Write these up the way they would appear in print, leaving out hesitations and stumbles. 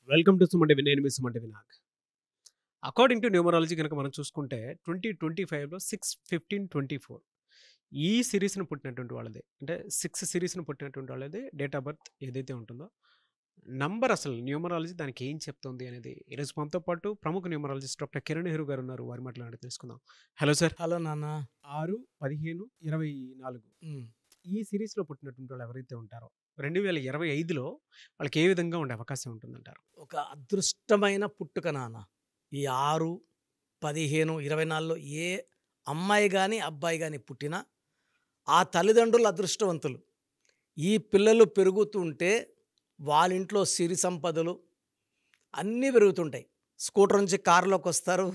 Welcome to సుమంటి నేను మీ సుమంటి Vinayak. According to numerology కనుక మనం చూసుకుంటే 2025లో 6/15/24 ఈ సిరీస్‌ని పుట్టినటువంటి వాళ్ళది. అంటే 6 సిరీస్‌ని పుట్టినటువంటి వాళ్ళది డేట్ ఆఫ్ బర్త్ ఏదైతే ఉంటుందో, నంబర్ అసలు న్యూమరాలజీ దానికి ఏం చెప్తుంది అనేది ఈరోజు మనతో పాటు ప్రముఖ న్యూమరాలజిస్ట్ డాక్టర్ కిరణ్ నెహ్రూ గారు ఉన్నారు. వారి మాటలు తెలుసుకుందాం. Hello sir. హలో నాన్న. 6, 15, 24 హ్మ్. ఈ సిరీస్‌లో పుట్టినటువంటి వాళ్ళు ఎవరైతే ఉంటారో 2025లో వాళ్ళకి ఏ విధంగా ఉండే అవకాశం ఉంటుందంటారు? ఒక అదృష్టమైన పుట్టుక నాన్న. ఈ 6, 15, 24లో ఏ అమ్మాయి గాని, అబ్బాయి గాని పుట్టినా ఆ తల్లిదండ్రులు అదృష్టవంతులు. ఈ పిల్లలు పెరుగుతుంటే వాళ్ళింట్లో సిరి సంపదలు అన్నీ పెరుగుతుంటాయి. స్కూటర్ నుంచి కారులోకొస్తారు.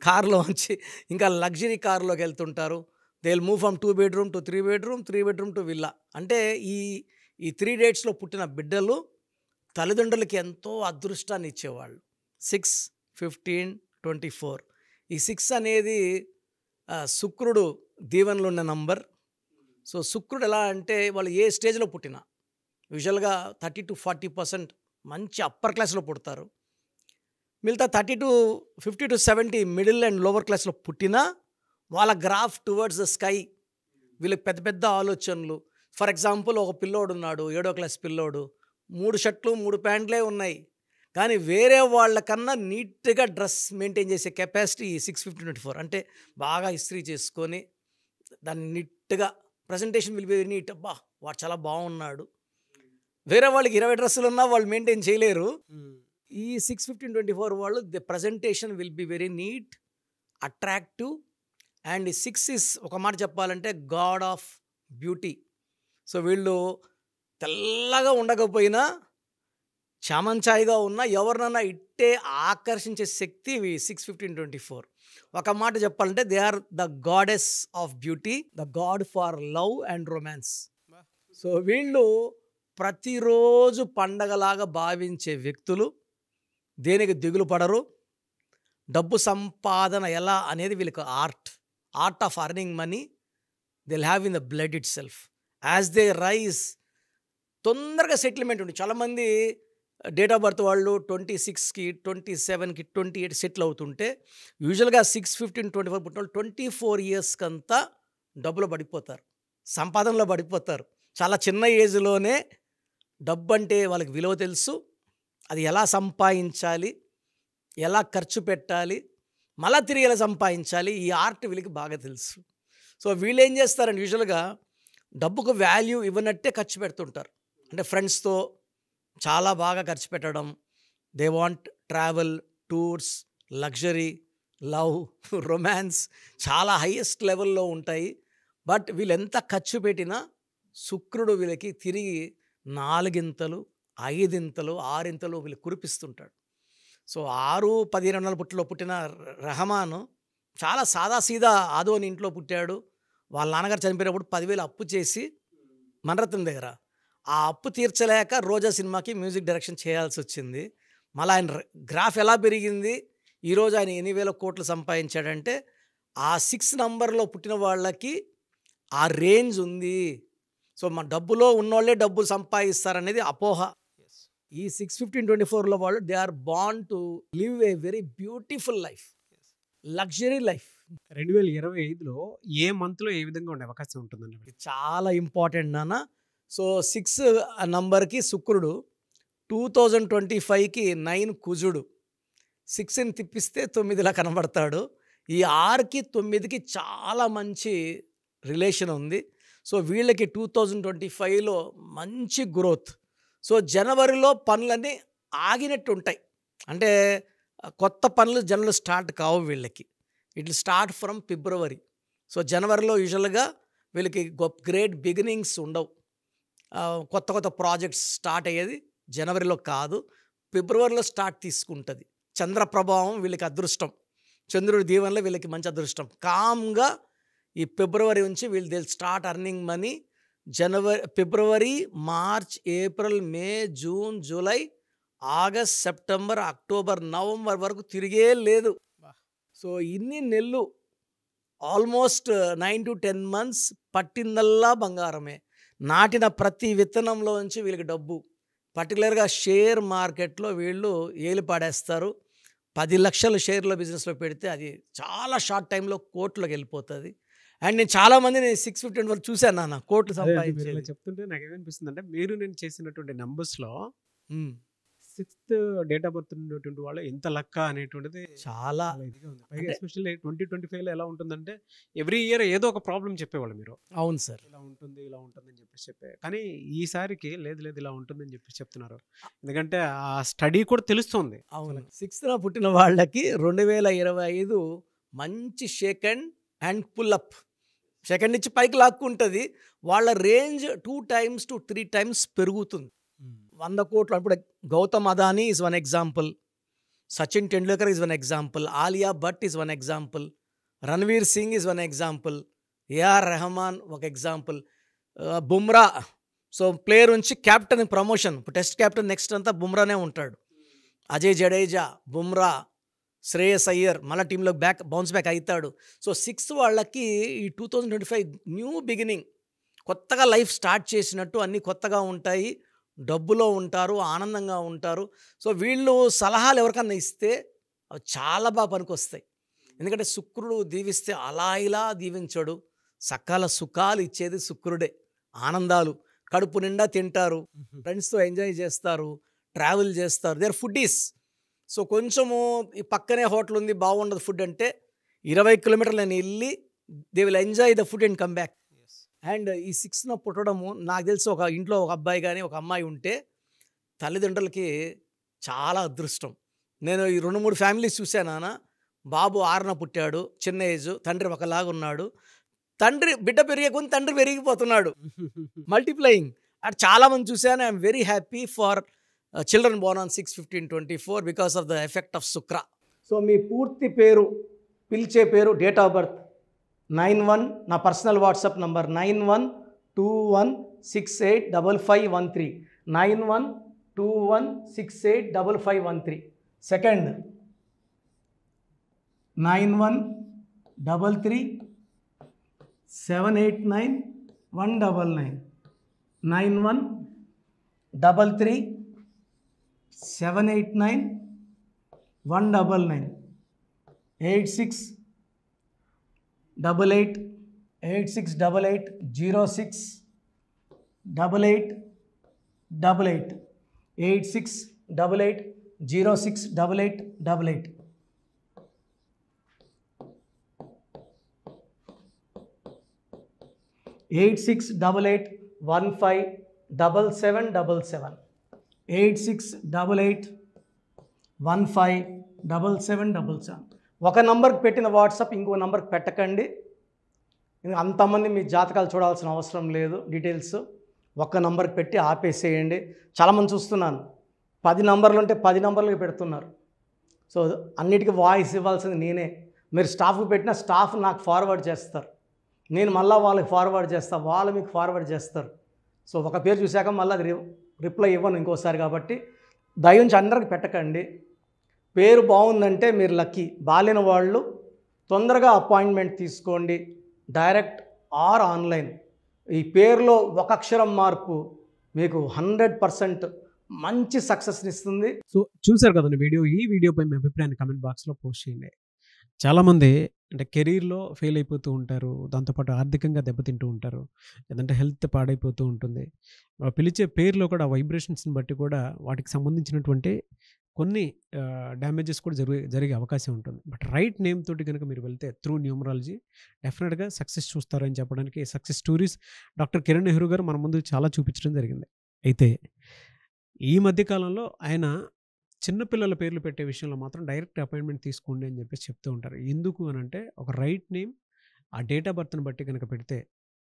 కారులోంచి ఇంకా లగ్జరీ కారులోకెళ్తుంటారు. They will move from 2 bedroom to 3 bedroom, 3 bedroom to villa. అంటే ఈ ఈ 3 డేట్స్‌లో పుట్టిన బిడ్డలు తల్లిదండ్రులకి ఎంతో అదృష్టాన్ని ఇచ్చేవాళ్ళు. 6, 15, 24 ఈ 6 అనేది శుక్రుడు దీవెనలో ఉన్న నంబర్. సో, శుక్రుడు ఎలా అంటే వాళ్ళు ఏ స్టేజ్‌లో పుట్టినా యూజువల్‌గా 30-40% మంచి అప్పర్ క్లాస్‌లో పుడతారు. మిగతా 50-70 మిడిల్ అండ్ లోవర్ క్లాస్‌లో పుట్టినా వాళ్ళ గ్రాఫ్ టువర్డ్స్ ద స్కై. వీళ్ళకి పెద్ద పెద్ద ఆలోచనలు. ఫర్ ఎగ్జాంపుల్ ఒక పిల్లోడున్నాడు, 7వ క్లాస్ పిల్లోడు. 3 షర్ట్లు, 3 ప్యాంట్లే ఉన్నాయి. కానీ వేరే వాళ్ళకన్నా నీట్‌గా డ్రెస్ మెయింటైన్ చేసే కెపాసిటీ 6/15/24 అంటే బాగా ఇస్త్రీ చేసుకొని దాన్ని నీట్‌గా presentation will be very neat. అబ్బా! వాడు చాలా బాగున్నాడు. వేరే వాళ్ళకి 20 డ్రెస్సులున్నా వాళ్ళు మెయింటైన్ చేయలేరు. ఈ 6/15/24 వాళ్ళు the presentation will be very neat, attractive and 6 is ఒక మాట చెప్పాలంటే గాడ్ ఆఫ్ బ్యూటీ. సో, వీళ్ళు తెల్లగా ఉండకపోయినా చామంచాయిగా ఉన్న ఎవరినన్నా ఇట్టే ఆకర్షించే శక్తి ఇవి 6/15/24. ఒక మాట చెప్పాలంటే they are the goddess of beauty, the god for love and romance. So, వీళ్ళు ప్రతిరోజు పండగలాగా భావించే వ్యక్తులు. దేనికి దిగులు పడరు. డబ్బు సంపాదన ఎలా అనేది వీళ్ళకి art of earning money they will have in the blood itself. As they rise తొందరగా సెటిల్మెంట్ ఉంది. చాలామంది డేట్ ఆఫ్ బర్త్ వాళ్ళు 26కి, 27కి, 28 సెటిల్ అవుతుంటే యూజువల్గా 6/15/24 పుట్టిన వాళ్ళు 24 ఇయర్స్కంతా డబ్బులో పడిపోతారు, సంపాదనలో పడిపోతారు. చాలా చిన్న ఏజ్లోనే డబ్బు అంటే వాళ్ళకి విలువ తెలుసు. అది ఎలా సంపాదించాలి, ఎలా ఖర్చు పెట్టాలి, మళ్ళా తిరిగి ఎలా సంపాదించాలి, ఈ ఆర్ట్ వీళ్ళకి బాగా తెలుసు. సో, వీళ్ళు ఏం చేస్తారంటే యూజువల్గా డబ్బుకు వాల్యూ ఇవ్వనట్టే ఖర్చు పెడుతుంటారు. అంటే ఫ్రెండ్స్తో చాలా బాగా ఖర్చు పెట్టడం. They want travel, tours, luxury, love, romance చాలా హైయెస్ట్ లెవెల్లో ఉంటాయి. బట్ వీళ్ళు ఎంత ఖర్చు పెట్టినా శుక్రుడు వీళ్ళకి తిరిగి 4 5 6 వీళ్ళు కురిపిస్తుంటాడు. సో, 6, 10, 20 పుట్టిలో పుట్టిన రెహమాను చాలా సాదాసీదా ఆదోని ఇంట్లో పుట్టాడు. వాళ్ళ నాన్నగారు చనిపోయినప్పుడు 10,000 అప్పు చేసి మణిరత్నం దగ్గర ఆ అప్పు తీర్చలేక రోజా సినిమాకి మ్యూజిక్ డైరెక్షన్ చేయాల్సి వచ్చింది. మళ్ళీ ఆయన గ్రాఫ్ ఎలా పెరిగింది, ఈరోజు ఆయన ఎన్ని వేల కోట్లు సంపాదించాడంటే ఆ 6 నంబర్లో పుట్టిన వాళ్ళకి ఆ రేంజ్ ఉంది. సో, మా డబ్బులో ఉన్నోళ్ళే డబ్బులు సంపాదిస్తారనేది అపోహ. ఈ 6/15/24లో వాళ్ళు they are born to live a very beautiful life, luxury life. 2025లో ఏ మంత్‌లో ఏ విధంగా ఉండే అవకాశం ఉంటుందండి? ఇది చాలా ఇంపార్టెంట్ నాన్న. సో, 6 నంబర్కి శుక్రుడు, 2025కి 9 కుజుడు. 6ని తిప్పిస్తే 9లా కనబడతాడు. ఈ 6కి 9కి చాలా మంచి రిలేషన్ ఉంది. సో, వీళ్ళకి 2025లో మంచి గ్రోత్. సో, జనవరిలో పనులన్నీ ఆగినట్టు ఉంటాయి. అంటే కొత్త పనులు జనరల్ స్టార్ట్ కావు వీళ్ళకి. It will start from February. So, జనవరిలో యూజువల్గా వీళ్ళకి గ్రేట్ బిగినింగ్స్ ఉండవు. కొత్త కొత్త ప్రాజెక్ట్స్ స్టార్ట్ అయ్యేది జనవరిలో కాదు, ఫిబ్రవరిలో స్టార్ట్ తీసుకుంటుంది. చంద్ర ప్రభావం వీళ్ళకి అదృష్టం, చంద్రుడి దీవెనలో వీళ్ళకి మంచి అదృష్టం. కామ్గా ఈ ఫిబ్రవరి నుంచి వీళ్ళు they start earning money. February, March, April, May, June, July, August, September, October, November వరకు తిరిగే లేదు. సో, ఇన్ని నెలలు ఆల్మోస్ట్ 9-10 మంత్స్ పట్టిందల్లా బంగారమే. నాటిన ప్రతి విత్తనంలో నుంచి వీళ్ళకి డబ్బు, పర్టికులర్గా షేర్ మార్కెట్లో వీళ్ళు ఏలు పాడేస్తారు. 10 లక్షల షేర్ల బిజినెస్లో పెడితే అది చాలా షార్ట్ టైంలో కోట్లోకి వెళ్ళిపోతుంది. అండ్ నేను చాలామంది నేను 650 వరకు చూశాను నాన్న కోట్లు అదే అండి, మీరు ఇలా సంపాదించేది. చెప్తుంటే నాకేమనిపిస్తుంది అంటే, మీరు నేను చేసినటువంటి నంబర్స్లో ఉమ్, 6th డేట్ ఆఫ్ బర్త్ ఉన్నటువంటి వాళ్ళు ఎంత లక్క అనేటువంటిది చాలా చాలా ఇదిగా ఉంది. పైగా అంటే ఎస్పెషల్లీ 2025లో ఎలా ఉంటుందంటే, ఎవ్రీ ఇయర్ ఏదో ఒక ప్రాబ్లం చెప్పేవాళ్ళు మీరు. అవును సార్. ఇలా ఉంటుంది, ఇలా ఉంటుందని చెప్పేసి చెప్పే. కానీ ఈసారికి లేదు లేదు ఇలా ఉంటుందని చెప్పేసి చెప్తున్నారు. ఎందుకంటే ఆ స్టడీ కూడా తెలుస్తుంది. అవును. 6th పుట్టిన వాళ్ళకి 2025 మంచి షేకండ్ అండ్ పుల్అప్. సెకండ్ నుంచి పైకి లాక్కుంటుంది. వాళ్ళ రేంజ్ 2 times to 3 times పెరుగుతుంది. 100 కోట్లు. ఇప్పుడు Gautam Adani is one example, Sachin Tendulkar is one example, Alia Bhatt is one example, Ranveer Singh is one example, AR Rahman ఒక ఎగ్జాంపుల్, బుమ్రా. సో ప్లేయర్ నుంచి క్యాప్టెన్ ప్రమోషన్, ఇప్పుడు టెస్ట్ క్యాప్టెన్ నెక్స్ట్ అంతా బుమ్రానే ఉంటాడు. అజయ్ జడేజా, బుమ్రా, శ్రేయస్ అయ్యర్ మళ్ళీ టీంలో బౌన్స్ బ్యాక్ అవుతాడు. సో 6 వాళ్ళకి ఈ 2025 న్యూ బిగినింగ్, కొత్తగా లైఫ్ స్టార్ట్ చేసినట్టు అన్నీ కొత్తగా ఉంటాయి, డబ్బులో ఉంటారు, ఆనందంగా ఉంటారు. సో వీళ్ళు సలహాలు ఎవరికన్నా ఇస్తే అవి చాలా బాగా పనికొస్తాయి. ఎందుకంటే శుక్రుడు దీవిస్తే అలా ఇలా దీవించడు, సకల సుఖాలు ఇచ్చేది శుక్రుడే. ఆనందాలు, కడుపు నిండా తింటారు, ఫ్రెండ్స్తో ఎంజాయ్ చేస్తారు, ట్రావెల్ చేస్తారు, దేర్ ఫుడ్డీస్. సో కొంచెము ఈ పక్కనే హోటల్ ఉంది బాగుండదు ఫుడ్ అంటే 20 కిలోమీటర్లు నేను వెళ్ళి they will enjoy the food and come back. And ఈ 6th పుట్టడము నాకు తెలిసి ఒక ఇంట్లో ఒక అబ్బాయి కానీ ఒక అమ్మాయి ఉంటే తల్లిదండ్రులకి చాలా అదృష్టం. నేను ఈ 2-3 ఫ్యామిలీస్ చూశాను నాన్న. బాబు 6న పుట్టాడు, చిన్న ఏజ్, తండ్రి ఒకలాగా ఉన్నాడు. బిడ్డ పెరిగే కొంత తండ్రి పెరిగిపోతున్నాడు, మల్టిప్లయింగ్. అటు చాలామంది చూశాను. I'm very happy for children Born on 6/15/24 because of the effect of Shukra. So మీ పూర్తి పేరు, పిలిచే పేరు, డేట్ ఆఫ్ బర్త్ 91, నా పర్సనల్ వాట్సాప్ నంబర్ 9121685513, 9121685513. సెకండ్ 9133789199, 9133789199, 868886880688, 8688068888, 8688157777, 8688157777. ఒక నంబర్కి పెట్టిన వాట్సాప్ ఇంకో నంబర్కి పెట్టకండి. అంతమంది మీ జాతకాలు చూడాల్సిన అవసరం లేదు. డీటెయిల్స్ ఒక్క నంబర్కి పెట్టి ఆపేసేయండి. చాలామంది చూస్తున్నాను 10 నంబర్లు ఉంటే 10 నంబర్లకి పెడుతున్నారు. సో అన్నిటికీ వాయిస్ ఇవ్వాల్సింది నేనే. మీరు స్టాఫ్కి పెట్టిన స్టాఫ్ నాకు ఫార్వర్డ్ చేస్తారు, నేను మళ్ళీ వాళ్ళకి ఫార్వర్డ్ చేస్తాను, వాళ్ళు మీకు ఫార్వర్డ్ చేస్తారు. సో ఒక పేరు చూశాక మళ్ళీ అది రిప్లై ఇవ్వను ఇంకోసారి. కాబట్టి దయించి అందరికి పెట్టకండి. పేరు బాగుందంటే మీరు లక్కీ. బాలేని వాళ్ళు తొందరగా అపాయింట్మెంట్ తీసుకోండి, డైరెక్ట్ ఆర్ ఆన్లైన్. ఈ పేరులో ఒక అక్షరం మార్పు మీకు 100% మంచి సక్సెస్ని ఇస్తుంది. సో చూశారు కదండి వీడియో. ఈ వీడియోపై మీ అభిప్రాయాన్ని కమెంట్ బాక్స్లో పోస్ట్ చేయండి. చాలామంది అంటే కెరీర్లో ఫెయిల్ అయిపోతూ ఉంటారు, దాంతోపాటు ఆర్థికంగా దెబ్బతింటూ ఉంటారు, లేదంటే హెల్త్ పాడైపోతూ ఉంటుంది. పిలిచే పేరులో కూడా వైబ్రేషన్స్ని బట్టి కూడా వాటికి సంబంధించినటువంటి కొన్ని డ్యామేజెస్ కూడా జరిగే అవకాశం ఉంటుంది. బట్ రైట్ నేమ్ తోటి కనుక మీరు వెళ్తే త్రూ న్యూమరాలజీ డెఫినెట్గా సక్సెస్ చూస్తారని చెప్పడానికి success stories doctor Kiran Nehru గారు మన ముందు చాలా చూపించడం జరిగింది. అయితే ఈ మధ్యకాలంలో ఆయన చిన్నపిల్లల పేర్లు పెట్టే విషయంలో మాత్రం డైరెక్ట్ అపాయింట్మెంట్ తీసుకోండి అని చెప్పేసి చెప్తూ ఉంటారు. ఎందుకు అని అంటే ఒక రైట్ నేమ్ ఆ డేట్ ఆఫ్ బర్త్ని బట్టి కనుక పెడితే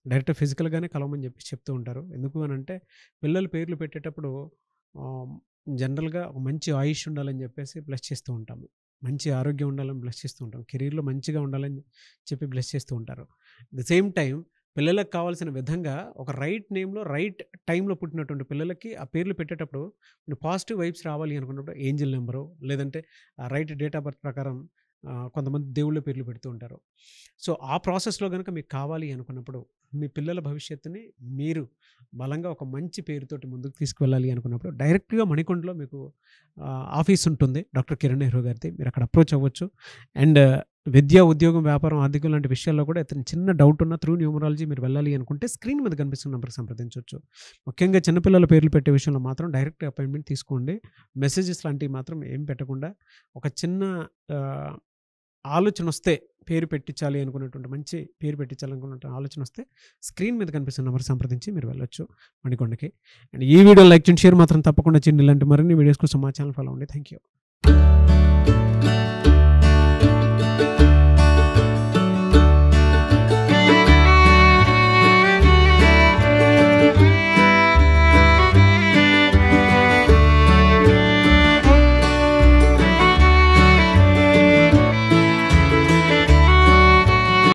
డైరెక్ట్ ఫిజికల్గానే కలవమని చెప్పేసి చెప్తూ ఉంటారు. ఎందుకు అని అంటే పిల్లల పేర్లు పెట్టేటప్పుడు జనరల్గా ఒక మంచి ఆయుష్ ఉండాలని చెప్పేసి బ్లెస్ చేస్తూ ఉంటాము, మంచి ఆరోగ్యం ఉండాలని బ్లెస్ చేస్తూ ఉంటాం, కెరీర్లో మంచిగా ఉండాలని చెప్పి బ్లెస్ చేస్తూ ఉంటారు. ద సేమ్ టైం పిల్లలకు కావాల్సిన విధంగా ఒక రైట్ నేమ్లో రైట్ టైంలో పుట్టినటువంటి పిల్లలకి ఆ పేర్లు పెట్టేటప్పుడు పాజిటివ్ వైబ్స్ రావాలి అనుకున్నప్పుడు ఏంజిల్ నెంబరు లేదంటే రైట్ డేట్ ఆఫ్ బర్త్ ప్రకారం కొంతమంది దేవుళ్ళ పేర్లు పెడుతూ ఉంటారు. సో, ఆ ప్రాసెస్‌లో గనుక మీకు కావాలి అనుకున్నప్పుడు, మీ పిల్లల భవిష్యత్తుని మీరు బలంగా ఒక మంచి పేరుతోటి ముందుకు తీసుకువెళ్ళాలి అనుకున్నప్పుడు, డైరెక్ట్‌గా మణికొండలో మీకు ఆఫీస్ ఉంటుంది. డాక్టర్ కిరణ్ నెహ్రూ గారిది. మీరు అక్కడ అప్రోచ్ అవ్వచ్చు. అండ్ విద్య, ఉద్యోగం, వ్యాపారం, ఆర్థికం లాంటి విషయాల్లో కూడా ఏదైనా చిన్న డౌట్ ఉన్నా త్రూ న్యూమరాలజీ మీరు వెళ్ళాలి అనుకుంటే స్క్రీన్ మీద కనిపిస్తున్న నంబర్‌కి సంప్రదించొచ్చు. ముఖ్యంగా చిన్నపిల్లల పేర్లు పెట్టే విషయంలో మాత్రం డైరెక్ట్ అపాయింట్మెంట్ తీసుకోండి. మెసేజెస్ లాంటివి మాత్రం ఏం పెట్టకుండా ఒక చిన్న ఆహ్, ఆలోచనొస్తే పేరు పెట్టించాలి అనుకున్నటువంటి మంచి పేరు పెట్టించాలనుకున్నటువంటి ఆలోచనొస్తే స్క్రీన్ మీద కనిపిస్తున్న నంబర్‌కి సంప్రదించి మీరు వెళ్ళొచ్చు మణికొండకి. అండ్ ఈ వీడియో లైక్ చేయండి, షేర్ మాత్రం తప్పకుండా చేయండి. ఇలాంటి మరిన్ని వీడియోస్ కోసం మా ఛానల్ ఫాలో అవ్వండి. Thank you.